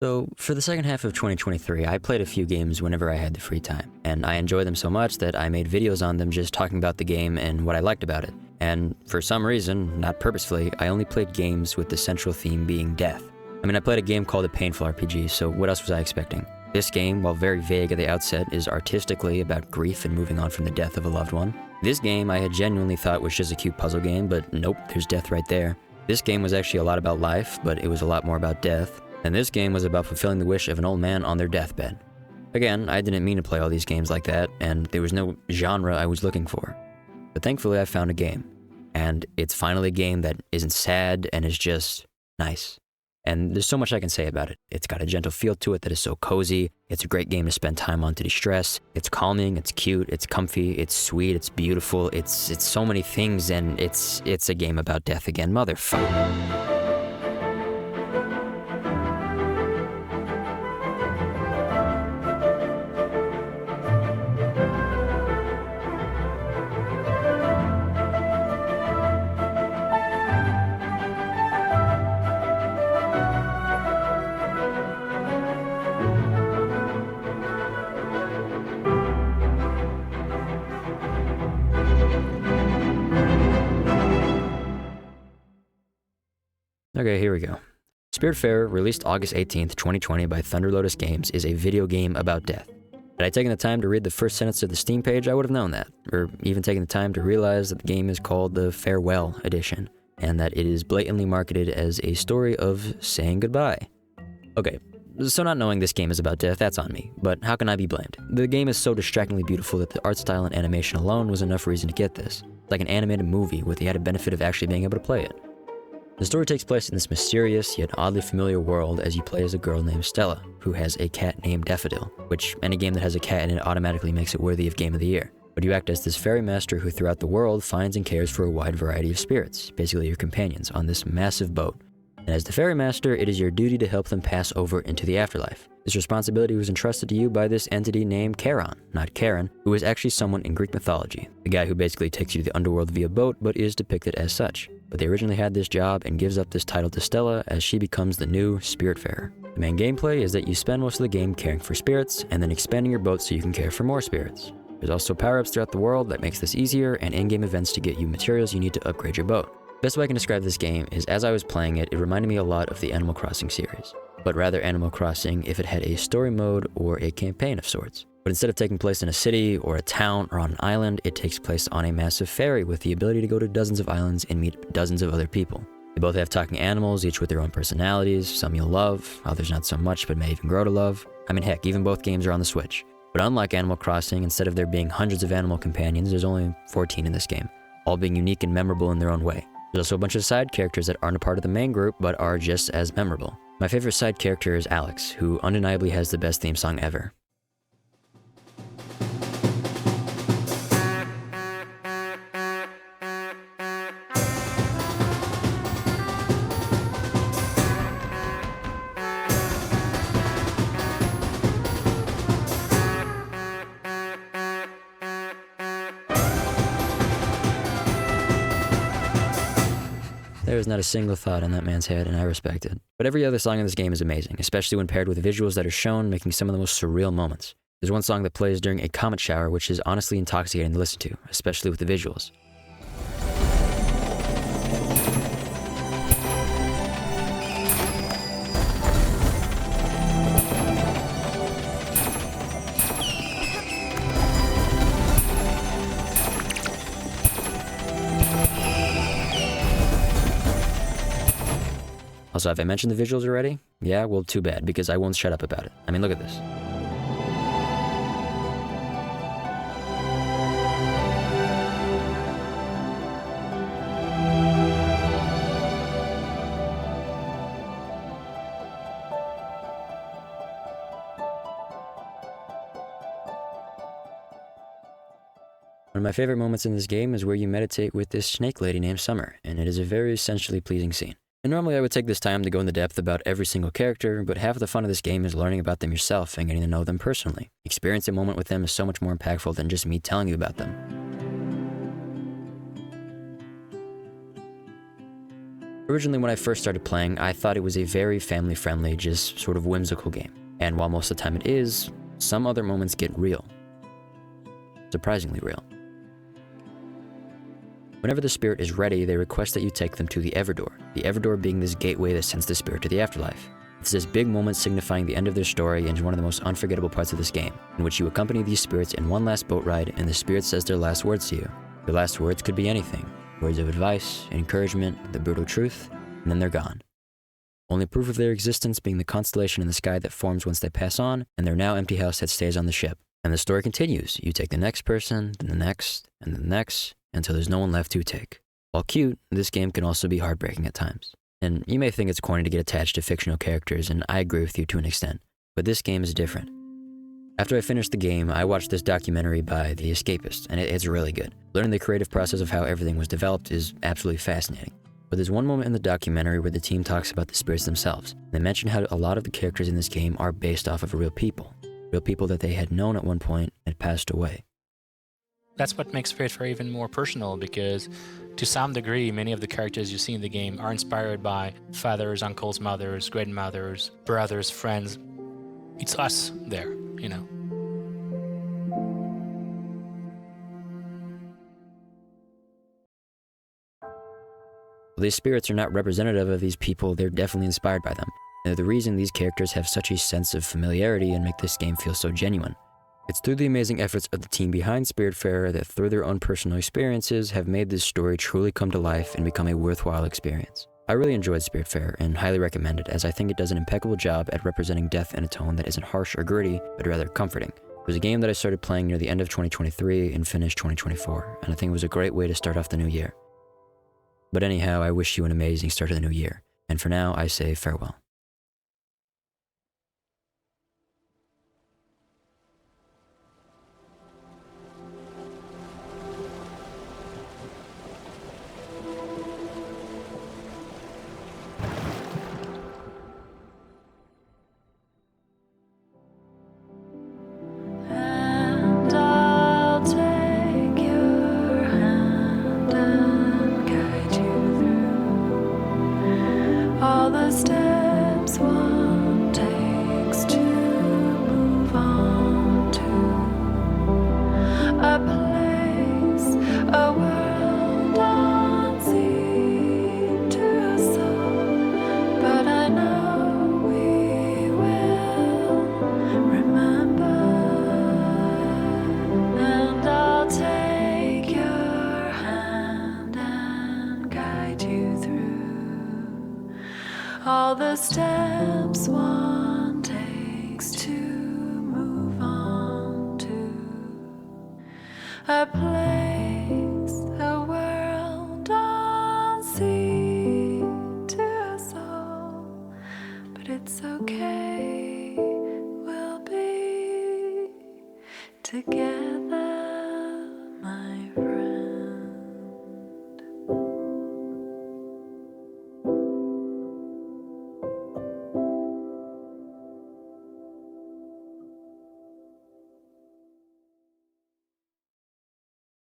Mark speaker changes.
Speaker 1: So, for the second half of 2023, I played a few games whenever I had the free time, and I enjoyed them so much that I made videos on them just talking about the game and what I liked about it. And for some reason, not purposefully, I only played games with the central theme being death. I mean, I played a game called A Painful RPG, so what else was I expecting? This game, while very vague at the outset, is artistically about grief and moving on from the death of a loved one. This game I had genuinely thought was just a cute puzzle game, but nope, there's death right there. This game was actually a lot about life, but it was a lot more about death. And this game was about fulfilling the wish of an old man on their deathbed. Again, I didn't mean to play all these games like that, and there was no genre I was looking for. But thankfully I found a game. And it's finally a game that isn't sad and is just nice. And there's so much I can say about it. It's got a gentle feel to it that is so cozy. It's a great game to spend time on to de-stress. It's calming, it's cute, it's comfy, it's sweet, it's beautiful, it's so many things, and it's a game about death again, motherfucker. Okay, here we go. Spiritfarer, released August 18th, 2020 by Thunder Lotus Games, is a video game about death. Had I taken the time to read the first sentence of the Steam page, I would have known that, or even taken the time to realize that the game is called the Farewell Edition, and that it is blatantly marketed as a story of saying goodbye. Okay, so not knowing this game is about death, that's on me, but how can I be blamed? The game is so distractingly beautiful that the art style and animation alone was enough reason to get this. It's like an animated movie with the added benefit of actually being able to play it. The story takes place in this mysterious yet oddly familiar world as you play as a girl named Stella, who has a cat named Daffodil, which any game that has a cat in it automatically makes it worthy of Game of the Year. But you act as this ferrymaster who throughout the world finds and cares for a wide variety of spirits, basically your companions, on this massive boat. And as the ferrymaster, it is your duty to help them pass over into the afterlife. This responsibility was entrusted to you by this entity named Charon, not Karen, who is actually someone in Greek mythology, the guy who basically takes you to the underworld via boat but is depicted as such. But they originally had this job and gives up this title to Stella as she becomes the new Spiritfarer. The main gameplay is that you spend most of the game caring for spirits and then expanding your boat so you can care for more spirits. There's also power-ups throughout the world that makes this easier and in-game events to get you materials you need to upgrade your boat. Best way I can describe this game is as I was playing it, it reminded me a lot of the Animal Crossing series, but rather Animal Crossing if it had a story mode or a campaign of sorts. But instead of taking place in a city or a town or on an island, it takes place on a massive ferry with the ability to go to dozens of islands and meet dozens of other people. They both have talking animals, each with their own personalities. Some you'll love, others not so much but may even grow to love. I mean heck, even both games are on the Switch. But unlike Animal Crossing, instead of there being hundreds of animal companions, there's only 14 in this game, all being unique and memorable in their own way. There's also a bunch of side characters that aren't a part of the main group but are just as memorable. My favorite side character is Alex, who undeniably has the best theme song ever. There is not a single thought in that man's head, and I respect it. But every other song in this game is amazing, especially when paired with visuals that are shown, making some of the most surreal moments. There's one song that plays during a comet shower, which is honestly intoxicating to listen to, especially with the visuals. Also, have I mentioned the visuals already? Yeah, well, too bad, because I won't shut up about it. I mean, look at this. One of my favorite moments in this game is where you meditate with this snake lady named Summer, and it is a very essentially pleasing scene. And normally I would take this time to go into depth about every single character, but half of the fun of this game is learning about them yourself and getting to know them personally. Experiencing a moment with them is so much more impactful than just me telling you about them. Originally, when I first started playing, I thought it was a very family-friendly, just sort of whimsical game. And while most of the time it is, some other moments get real. Surprisingly real. Whenever the spirit is ready, they request that you take them to the Everdoor. The Everdoor being this gateway that sends the spirit to the afterlife. It's this big moment signifying the end of their story and one of the most unforgettable parts of this game, in which you accompany these spirits in one last boat ride and the spirit says their last words to you. Their last words could be anything. Words of advice, encouragement, the brutal truth, and then they're gone. Only proof of their existence being the constellation in the sky that forms once they pass on, and their now empty house that stays on the ship. And the story continues. You take the next person, then the next, and the next, until there's no one left to take. While cute, this game can also be heartbreaking at times. And you may think it's corny to get attached to fictional characters, and I agree with you to an extent. But this game is different. After I finished the game, I watched this documentary by The Escapist, and it's really good. Learning the creative process of how everything was developed is absolutely fascinating. But there's one moment in the documentary where the team talks about the spirits themselves. They mention how a lot of the characters in this game are based off of real people that they had known at one point and passed away.
Speaker 2: That's what makes Spiritfarer even more personal, because to some degree, many of the characters you see in the game are inspired by fathers, uncles, mothers, grandmothers, brothers, friends. It's us there, you know.
Speaker 1: These spirits are not representative of these people, they're definitely inspired by them. They're the reason these characters have such a sense of familiarity and make this game feel so genuine. It's through the amazing efforts of the team behind Spiritfarer that through their own personal experiences have made this story truly come to life and become a worthwhile experience. I really enjoyed Spiritfarer and highly recommend it, as I think it does an impeccable job at representing death in a tone that isn't harsh or gritty, but rather comforting. It was a game that I started playing near the end of 2023 and finished 2024, and I think it was a great way to start off the new year. But anyhow, I wish you an amazing start to the new year, and for now, I say farewell.
Speaker 3: Steps one takes to move on to a place, a world unseen to us all, but I know we will remember, and I'll take your hand and guide you through all the steps one takes to move on to a place, a world unseen to us all, but it's okay, we'll be together.